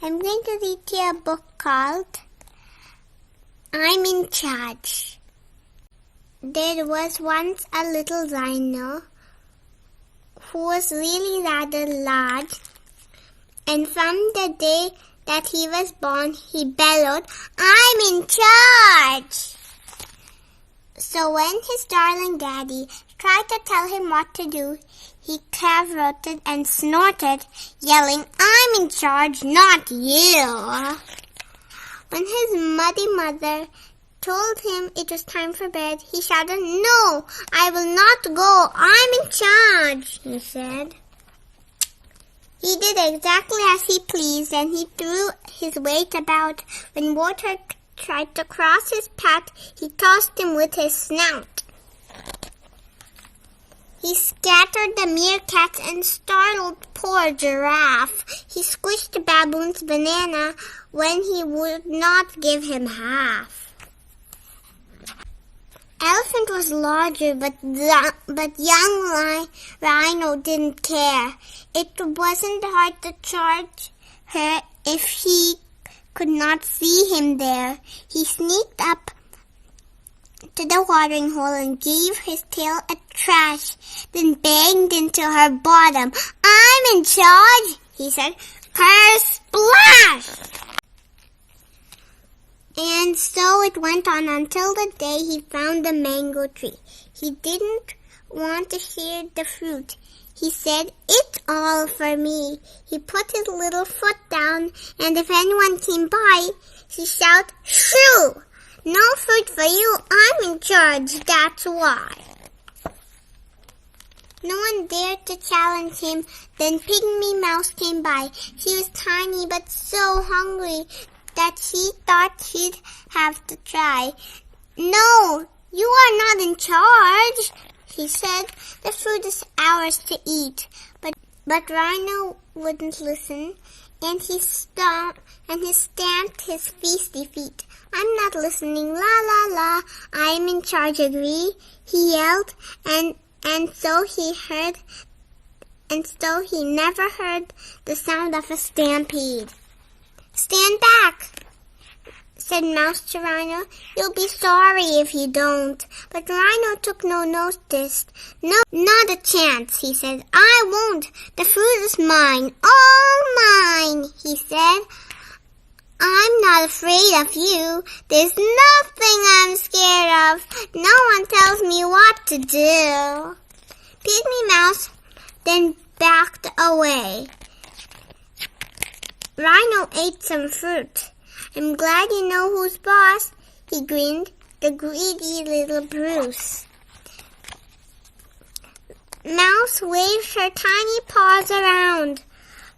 I'm going to read you a book called I'm in Charge. There was once a little rhino who was really rather large, and from the day that he was born, he bellowed, "I'm in charge!" So when his darling daddy tried to tell him what to do, he cavorted and snorted, yelling, "I'm in charge, not you!" When his muddy mother told him it was time for bed, he shouted, "No, I will not go. I'm in charge," he said. He did exactly as he pleased, and he threw his weight about. When water tried to cross his path, he tossed him with his snout. He scattered the meerkats and startled poor Giraffe. He squished the baboon's banana when he would not give him half. Elephant was larger, but young Rhino didn't care. It wasn't hard to charge her if he could not see him there. He sneaked up to the watering hole and gave his tail a thrash, then banged into her bottom. "I'm in charge," he said. "Kersplash!" And so it went on until the day he found the mango tree. He didn't want to share the fruit. He said, "It's all for me." He put his little foot down, and if anyone came by, he shouted, "Shoo! No fruit for you. I'm in charge, that's why." No one dared to challenge him. Then Pygmy Mouse came by. She was tiny but so hungry that she thought she'd have to try. "No, you are not in charge," she said. "The food is ours to eat." But Rhino wouldn't listen, and he stamped his feisty feet. "I'm not listening, la la la, I'm in charge, agree," he yelled, and so he never heard the sound of a stampede. "Stand back," said Mouse to Rhino. "You'll be sorry if you don't." But Rhino took no notice. "No, not a chance," he said. "I won't. The fruit is mine, all mine," he said. "I'm not afraid of you. There's nothing I'm scared of. No one tells me what to do." Pygmy Mouse then backed away. Rhino ate some fruit. "I'm glad you know who's boss," he grinned, "the greedy little Bruce." Mouse waved her tiny paws around.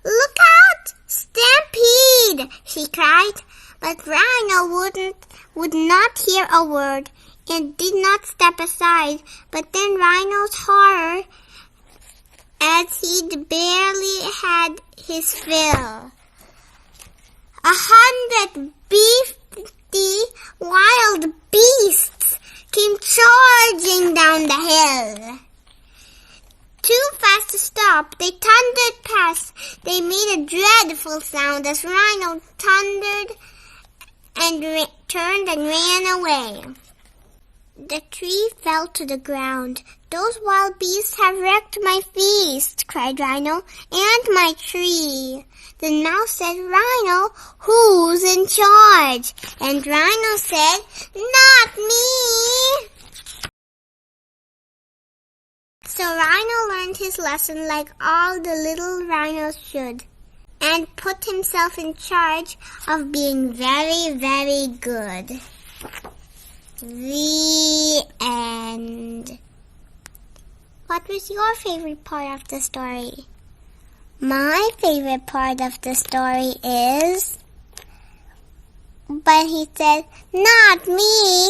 "Look out! Stampede!" she cried. But Rhino would not hear a word and did not step aside. But then Rhino's horror, as he'd barely had his fill. 100 beefy wild beasts came charging down the hill. Too fast to stop, they thundered past. They made a dreadful sound as Rhino thundered and turned and ran away. The tree fell to the ground. "Those wild beasts have wrecked my feast," cried Rhino, "and my tree." Then Mouse said, "Rhino, who's in charge?" And Rhino said, "Not me." So Rhino learned his lesson like all the little rhinos should, and put himself in charge of being very, very good. The end. What was your favorite part of the story? My favorite part of the story is, but he said, "Not me."